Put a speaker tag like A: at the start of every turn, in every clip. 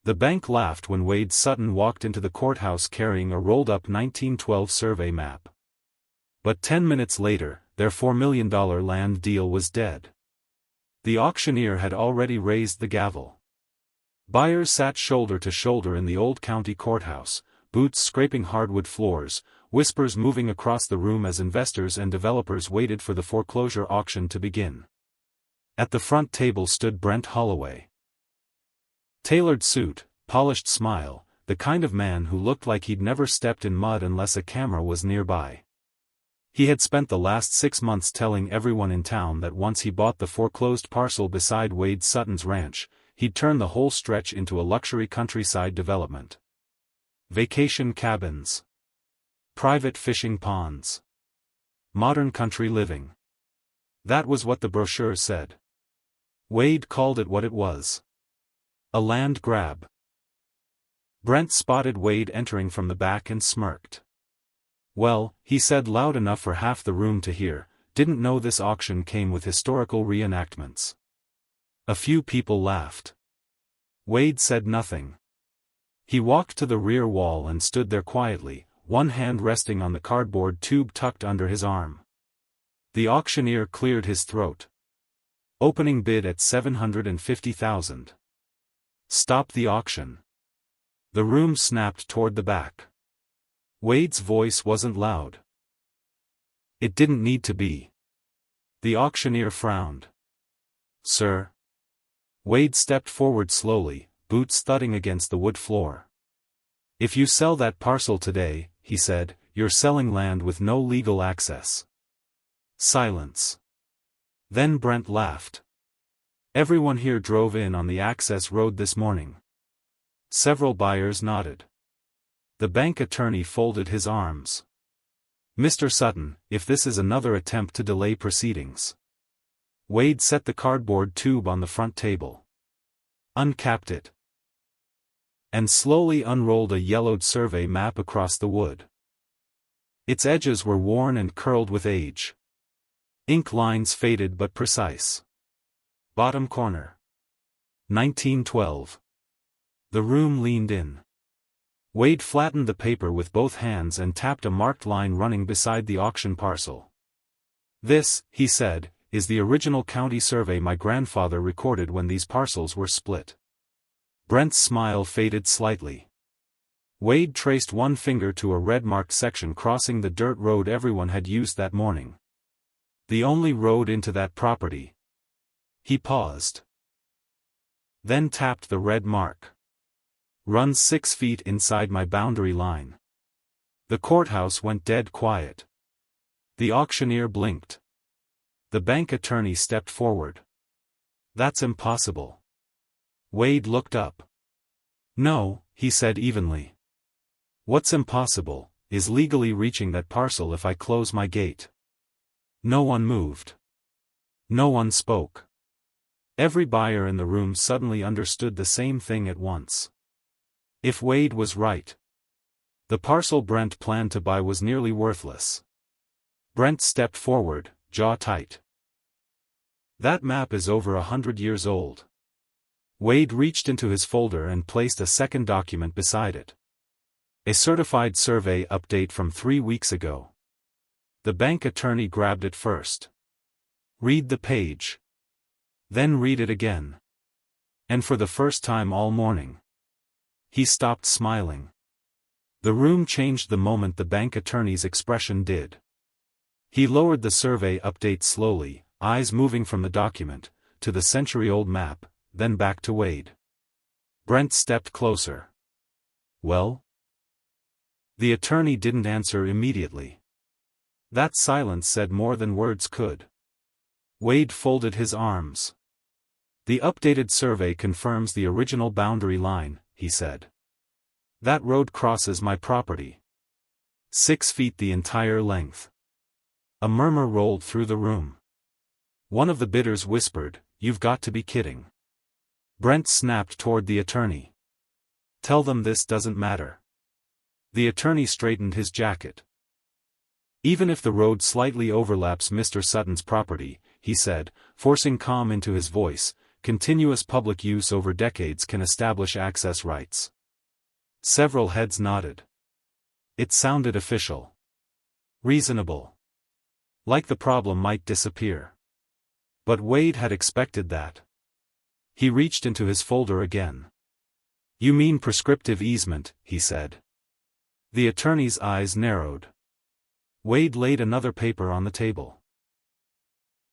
A: The bank laughed when Wade Sutton walked into the courthouse carrying a rolled-up 1912 survey map. But 10 minutes later, their $4 million land deal was dead. The auctioneer had already raised the gavel. Buyers sat shoulder to shoulder in the old county courthouse, boots scraping hardwood floors, whispers moving across the room as investors and developers waited for the foreclosure auction to begin. At the front table stood Brent Holloway. Tailored suit, polished smile, the kind of man who looked like he'd never stepped in mud unless a camera was nearby. He had spent the last 6 months telling everyone in town that once he bought the foreclosed parcel beside Wade Sutton's ranch, he'd turn the whole stretch into a luxury countryside development. Vacation cabins. Private fishing ponds. Modern country living. That was what the brochure said. Wade called it what it was. A land grab. Brent spotted Wade entering from the back and smirked. Well, he said loud enough for half the room to hear, didn't know this auction came with historical reenactments. A few people laughed. Wade said nothing. He walked to the rear wall and stood there quietly, one hand resting on the cardboard tube tucked under his arm. The auctioneer cleared his throat. Opening bid at $750,000. Stop the auction. The room snapped toward the back. Wade's voice wasn't loud. It didn't need to be. The auctioneer frowned. Sir? Wade stepped forward slowly, boots thudding against the wood floor. If you sell that parcel today, he said, you're selling land with no legal access. Silence. Then Brent laughed. Everyone here drove in on the access road this morning. Several buyers nodded. The bank attorney folded his arms. Mr. Sutton, if this is another attempt to delay proceedings. Wade set the cardboard tube on the front table. Uncapped it. And slowly unrolled a yellowed survey map across the wood. Its edges were worn and curled with age. Ink lines faded but precise. Bottom corner. 1912. The room leaned in. Wade flattened the paper with both hands and tapped a marked line running beside the auction parcel. This, he said, is the original county survey my grandfather recorded when these parcels were split. Brent's smile faded slightly. Wade traced one finger to a red-marked section crossing the dirt road everyone had used that morning. The only road into that property. He paused. Then tapped the red mark. Runs 6 feet inside my boundary line. The courthouse went dead quiet. The auctioneer blinked. The bank attorney stepped forward. That's impossible. Wade looked up. No, he said evenly. What's impossible, is legally reaching that parcel if I close my gate. No one moved. No one spoke. Every buyer in the room suddenly understood the same thing at once. If Wade was right, the parcel Brent planned to buy was nearly worthless. Brent stepped forward, jaw tight. That map is over 100 years old. Wade reached into his folder and placed a second document beside it. A certified survey update from 3 weeks ago. The bank attorney grabbed it first. Read the page. Then read it again. And for the first time all morning, he stopped smiling. The room changed the moment the bank attorney's expression did. He lowered the survey update slowly, eyes moving from the document, to the century-old map, then back to Wade. Brent stepped closer. Well? The attorney didn't answer immediately. That silence said more than words could. Wade folded his arms. The updated survey confirms the original boundary line, he said. That road crosses my property. 6 feet the entire length. A murmur rolled through the room. One of the bidders whispered, "You've got to be kidding." Brent snapped toward the attorney. "Tell them this doesn't matter." The attorney straightened his jacket. "Even if the road slightly overlaps Mr. Sutton's property," he said, forcing calm into his voice, Continuous public use over decades can establish access rights. Several heads nodded. It sounded official. Reasonable. Like the problem might disappear. But Wade had expected that. He reached into his folder again. "You mean prescriptive easement," he said. The attorney's eyes narrowed. Wade laid another paper on the table.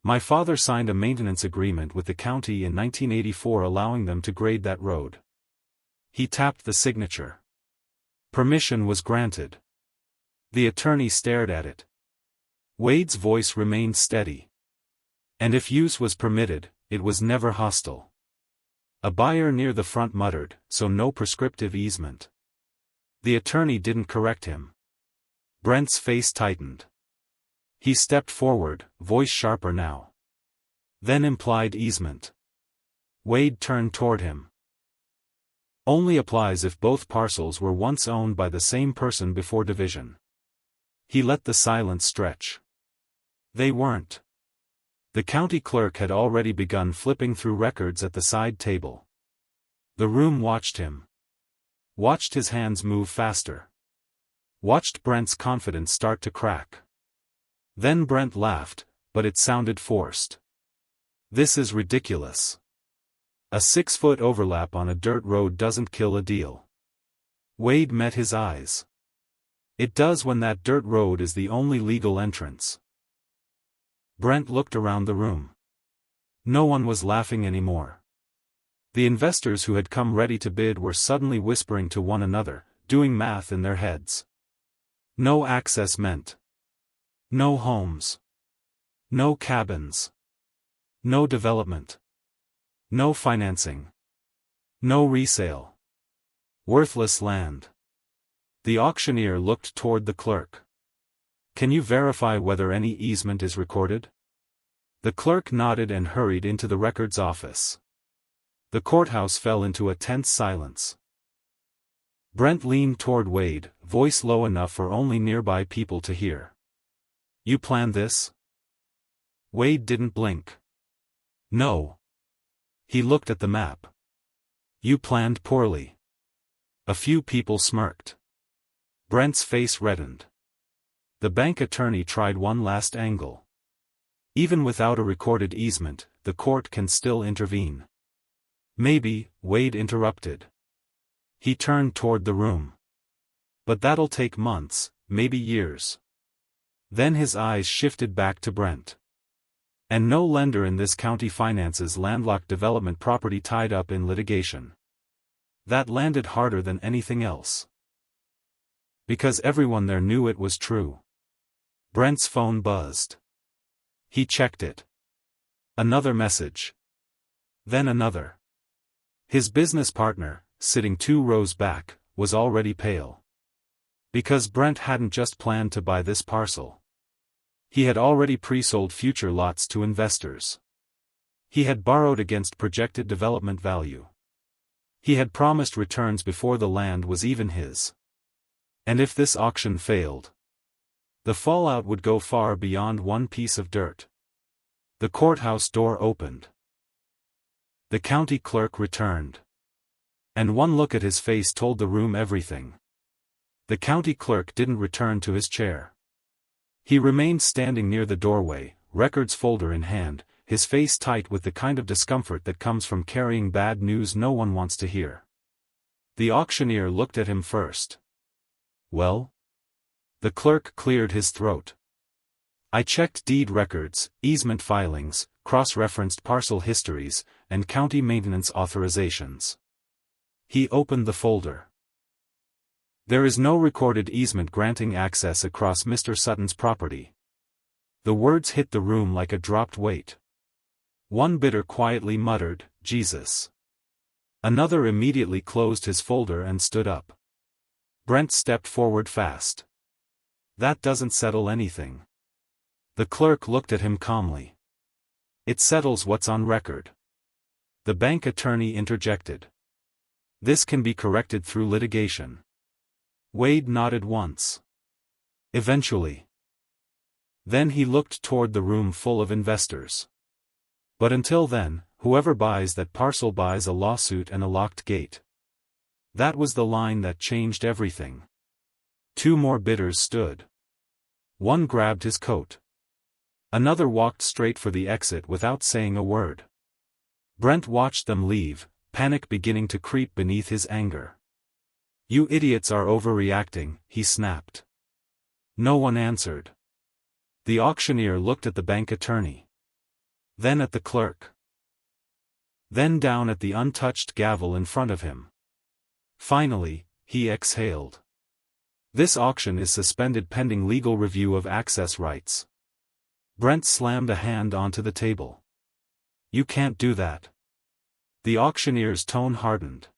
A: "My father signed a maintenance agreement with the county in 1984 allowing them to grade that road." He tapped the signature. Permission was granted. The attorney stared at it. Wade's voice remained steady. And if use was permitted, it was never hostile. A buyer near the front muttered, "So no prescriptive easement." The attorney didn't correct him. Brent's face tightened. He stepped forward, voice sharper now. "Then implied easement." Wade turned toward him. "Only applies if both parcels were once owned by the same person before division." He let the silence stretch. They weren't. The county clerk had already begun flipping through records at the side table. The room watched him. Watched his hands move faster. Watched Brent's confidence start to crack. Then Brent laughed, but it sounded forced. "This is ridiculous. A 6-foot overlap on a dirt road doesn't kill a deal." Wade met his eyes. "It does when that dirt road is the only legal entrance." Brent looked around the room. No one was laughing anymore. The investors who had come ready to bid were suddenly whispering to one another, doing math in their heads. No access meant no homes. No cabins. No development. No financing. No resale. Worthless land. The auctioneer looked toward the clerk. "Can you verify whether any easement is recorded?" The clerk nodded and hurried into the records office. The courthouse fell into a tense silence. Brent leaned toward Wade, voice low enough for only nearby people to hear. "You planned this?" Wade didn't blink. "No." He looked at the map. "You planned poorly." A few people smirked. Brent's face reddened. The bank attorney tried one last angle. "Even without a recorded easement, the court can still intervene." "Maybe," Wade interrupted. He turned toward the room. "But that'll take months, maybe years." Then his eyes shifted back to Brent. "And no lender in this county finances landlocked development property tied up in litigation." That landed harder than anything else. Because everyone there knew it was true. Brent's phone buzzed. He checked it. Another message. Then another. His business partner, sitting 2 rows back, was already pale. Because Brent hadn't just planned to buy this parcel. He had already pre-sold future lots to investors. He had borrowed against projected development value. He had promised returns before the land was even his. And if this auction failed, the fallout would go far beyond one piece of dirt. The courthouse door opened. The county clerk returned. And one look at his face told the room everything. The county clerk didn't return to his chair. He remained standing near the doorway, records folder in hand, his face tight with the kind of discomfort that comes from carrying bad news no one wants to hear. The auctioneer looked at him first. "Well?" The clerk cleared his throat. "I checked deed records, easement filings, cross-referenced parcel histories, and county maintenance authorizations." He opened the folder. "There is no recorded easement granting access across Mr. Sutton's property." The words hit the room like a dropped weight. One bidder quietly muttered, "Jesus." Another immediately closed his folder and stood up. Brent stepped forward fast. "That doesn't settle anything." The clerk looked at him calmly. "It settles what's on record." The bank attorney interjected. "This can be corrected through litigation." Wade nodded once. "Eventually." Then he looked toward the room full of investors. "But until then, "Whoever buys that parcel buys a lawsuit and a locked gate." That was the line that changed everything. 2 more bidders stood. One grabbed his coat. Another walked straight for the exit without saying a word. Brent watched them leave, panic beginning to creep beneath his anger. "You idiots are overreacting," he snapped. No one answered. The auctioneer looked at the bank attorney. Then at the clerk. Then down at the untouched gavel in front of him. Finally, he exhaled. "This auction is suspended pending legal review of access rights." Brent slammed a hand onto the table. "You can't do that." The auctioneer's tone hardened.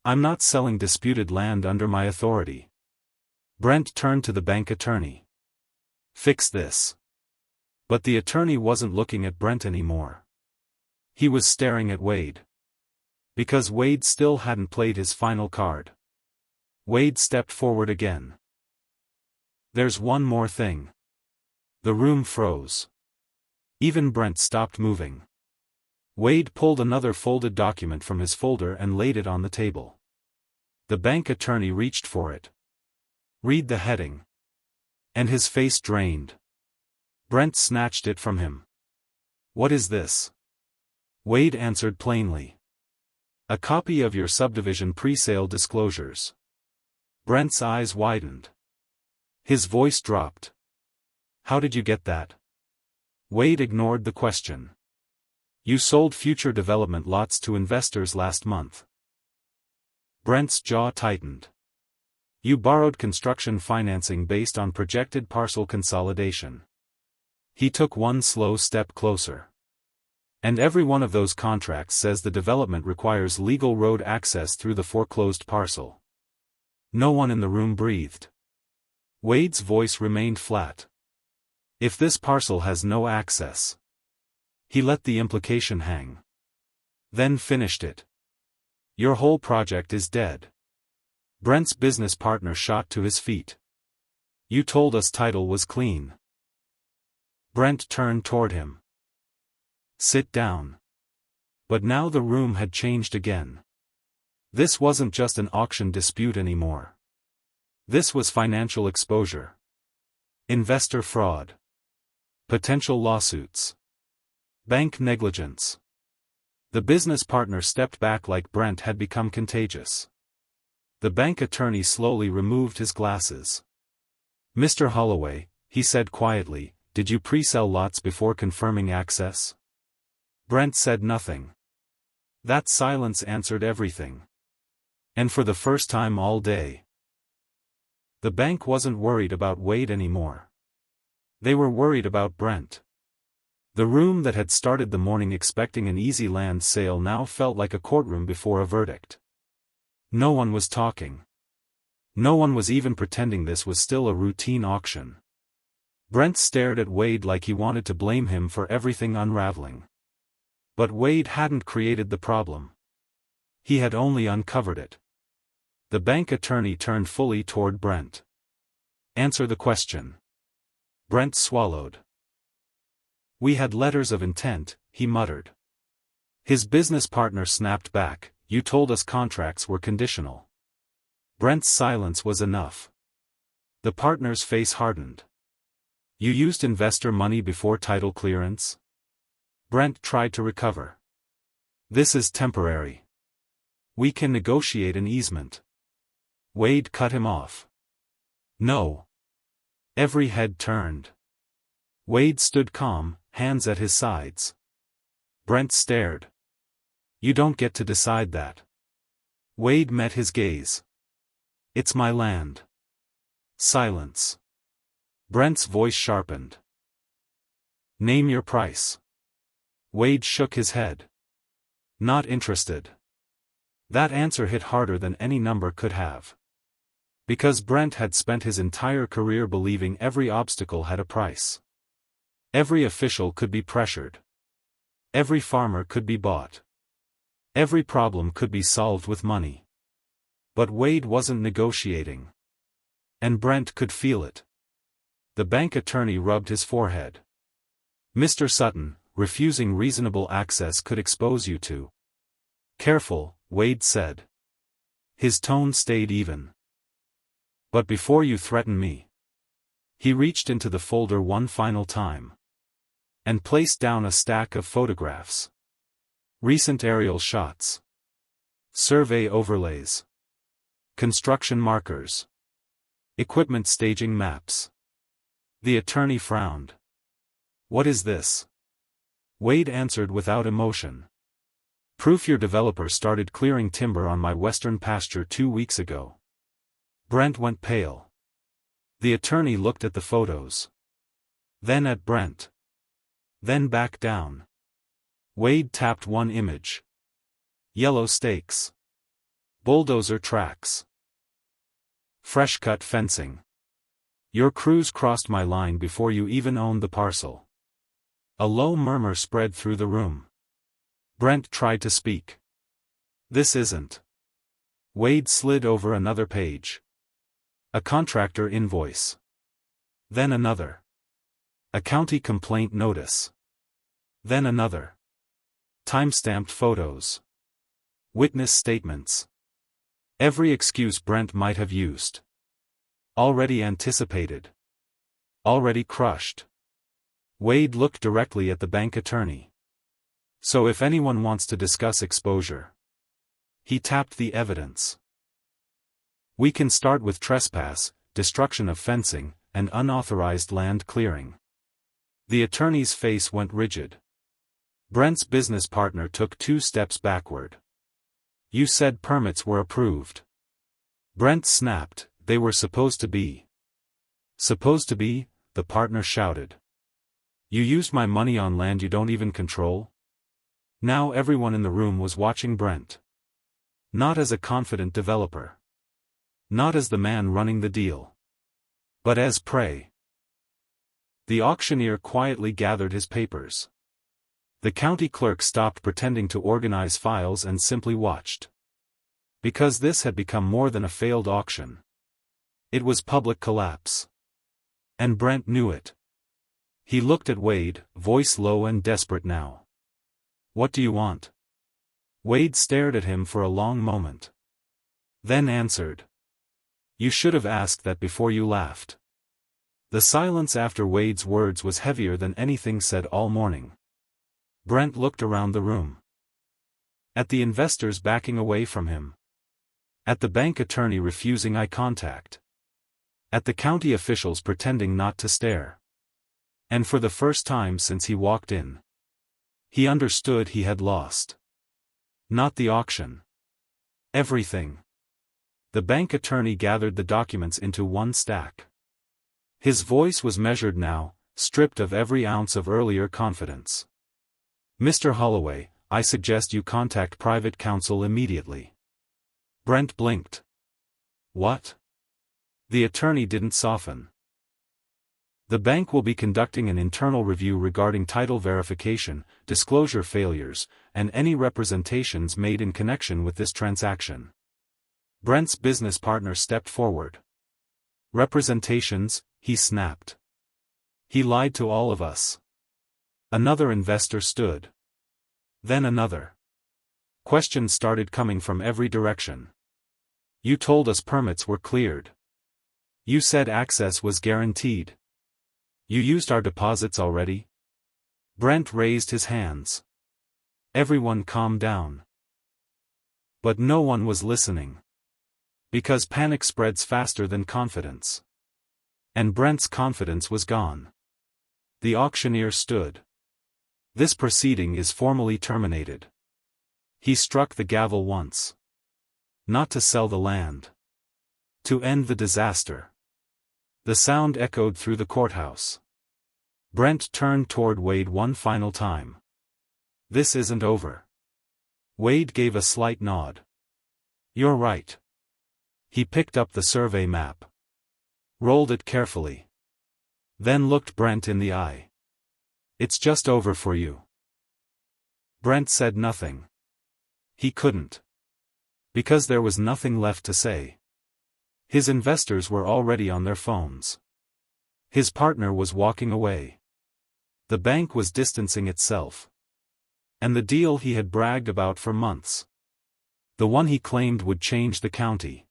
A: "I'm not selling disputed land under my authority." Brent turned to the bank attorney. "Fix this." But the attorney wasn't looking at Brent anymore. He was staring at Wade. Because Wade still hadn't played his final card. Wade stepped forward again. "There's one more thing." The room froze. Even Brent stopped moving. Wade pulled another folded document from his folder and laid it on the table. The bank attorney reached for it. "Read the heading." And his face drained. Brent snatched it from him. "What is this?" Wade answered plainly. "A copy of your subdivision pre-sale disclosures." Brent's eyes widened. His voice dropped. "How did you get that?" Wade ignored the question. "You sold future development lots to investors last month." Brent's jaw tightened. "You borrowed construction financing based on projected parcel consolidation." He took one slow step closer. "And every one of those contracts says the development requires legal road access through the foreclosed parcel." No one in the room breathed. Wade's voice remained flat. "If this parcel has no access." He let the implication hang. Then finished it. "Your whole project is dead." Brent's business partner shot to his feet. "You told us title was clean." Brent turned toward him. "Sit down." But now the room had changed again. This wasn't just an auction dispute anymore. This was financial exposure. Investor fraud. Potential lawsuits. Bank negligence. The business partner stepped back like Brent had become contagious. The bank attorney slowly removed his glasses. "Mr. Holloway," he said quietly, "did you pre-sell lots before confirming access?" Brent said nothing. That silence answered everything. And for the first time all day. The bank wasn't worried about Wade anymore. They were worried about Brent. The room that had started the morning expecting an easy land sale now felt like a courtroom before a verdict. No one was talking. No one was even pretending this was still a routine auction. Brent stared at Wade like he wanted to blame him for everything unraveling. But Wade hadn't created the problem. He had only uncovered it. The bank attorney turned fully toward Brent. "Answer the question." Brent swallowed. "We had letters of intent," he muttered. His business partner snapped back, "You told us contracts were conditional." Brent's silence was enough. The partner's face hardened. "You used investor money before title clearance?" Brent tried to recover. "This is temporary. We can negotiate an easement." Wade cut him off. "No." Every head turned. Wade stood calm, hands at his sides. Brent stared. "You don't get to decide that." Wade met his gaze. "It's my land." Silence. Brent's voice sharpened. "Name your price." Wade shook his head. "Not interested." That answer hit harder than any number could have. Because Brent had spent his entire career believing every obstacle had a price. Every official could be pressured. Every farmer could be bought. Every problem could be solved with money. But Wade wasn't negotiating. And Brent could feel it. The bank attorney rubbed his forehead. "Mr. Sutton," refusing reasonable access could expose you to. Careful, Wade said. His tone stayed even. But before you threaten me. He reached into the folder one final time. And placed down a stack of photographs. Recent aerial shots. Survey overlays. Construction markers. Equipment staging maps. The attorney frowned. What is this? Wade answered without emotion. Proof your developer started clearing timber on my western pasture 2 weeks ago. Brent went pale. The attorney looked at the photos. Then at Brent. Then back down. Wade tapped one image. Yellow stakes. Bulldozer tracks. Fresh-cut fencing. Your crews crossed my line before you even owned the parcel. A low murmur spread through the room. Brent tried to speak. This isn't. Wade slid over another page. A contractor invoice. Then another. A county complaint notice. Then another. Time-stamped photos. Witness statements. Every excuse Brent might have used. Already anticipated. Already crushed. Wade looked directly at the bank attorney. So if anyone wants to discuss exposure. He tapped the evidence. We can start with trespass, destruction of fencing, and unauthorized land clearing. The attorney's face went rigid. Brent's business partner took 2 steps backward. You said permits were approved. Brent snapped, they were supposed to be. Supposed to be, the partner shouted. You used my money on land you don't even control? Now everyone in the room was watching Brent. Not as a confident developer. Not as the man running the deal. But as prey. The auctioneer quietly gathered his papers. The county clerk stopped pretending to organize files and simply watched. Because this had become more than a failed auction. It was public collapse. And Brent knew it. He looked at Wade, voice low and desperate now. What do you want? Wade stared at him for a long moment. Then answered. You should have asked that before you laughed. The silence after Wade's words was heavier than anything said all morning. Brent looked around the room. At the investors backing away from him. At the bank attorney refusing eye contact. At the county officials pretending not to stare. And for the first time since he walked in. He understood he had lost. Not the auction. Everything. The bank attorney gathered the documents into one stack. His voice was measured now, stripped of every ounce of earlier confidence. Mr. Holloway, I suggest you contact private counsel immediately. Brent blinked. What? The attorney didn't soften. The bank will be conducting an internal review regarding title verification, disclosure failures, and any representations made in connection with this transaction. Brent's business partner stepped forward. Representations, he snapped. He lied to all of us. Another investor stood. Then another. Questions started coming from every direction. You told us permits were cleared. You said access was guaranteed. You used our deposits already? Brent raised his hands. Everyone calmed down. But no one was listening. Because panic spreads faster than confidence. And Brent's confidence was gone. The auctioneer stood. This proceeding is formally terminated. He struck the gavel once. Not to sell the land. To end the disaster. The sound echoed through the courthouse. Brent turned toward Wade one final time. This isn't over. Wade gave a slight nod. You're right. He picked up the survey map. Rolled it carefully. Then looked Brent in the eye. It's just over for you. Brent said nothing. He couldn't. Because there was nothing left to say. His investors were already on their phones. His partner was walking away. The bank was distancing itself. And the deal he had bragged about for months, the one he claimed would change the county,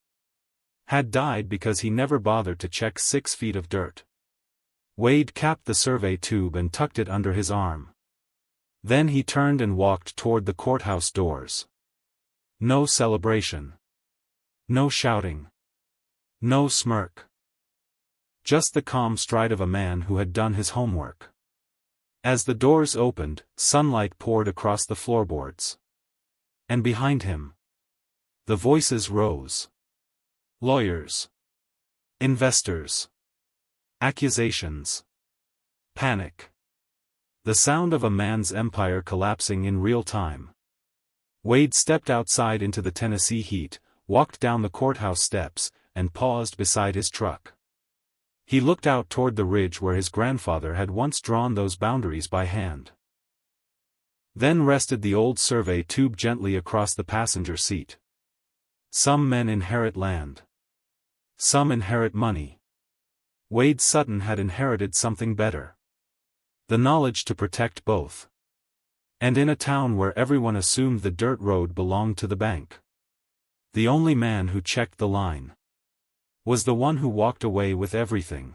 A: had died because he never bothered to check 6 feet of dirt. Wade capped the survey tube and tucked it under his arm. Then he turned and walked toward the courthouse doors. No celebration. No shouting. No smirk. Just the calm stride of a man who had done his homework. As the doors opened, sunlight poured across the floorboards. And behind him, the voices rose. Lawyers. Investors. Accusations. Panic. The sound of a man's empire collapsing in real time. Wade stepped outside into the Tennessee heat, walked down the courthouse steps, and paused beside his truck. He looked out toward the ridge where his grandfather had once drawn those boundaries by hand. Then rested the old survey tube gently across the passenger seat. Some men inherit land. Some inherit money. Wade Sutton had inherited something better. The knowledge to protect both. And in a town where everyone assumed the dirt road belonged to the bank, the only man who checked the line was the one who walked away with everything.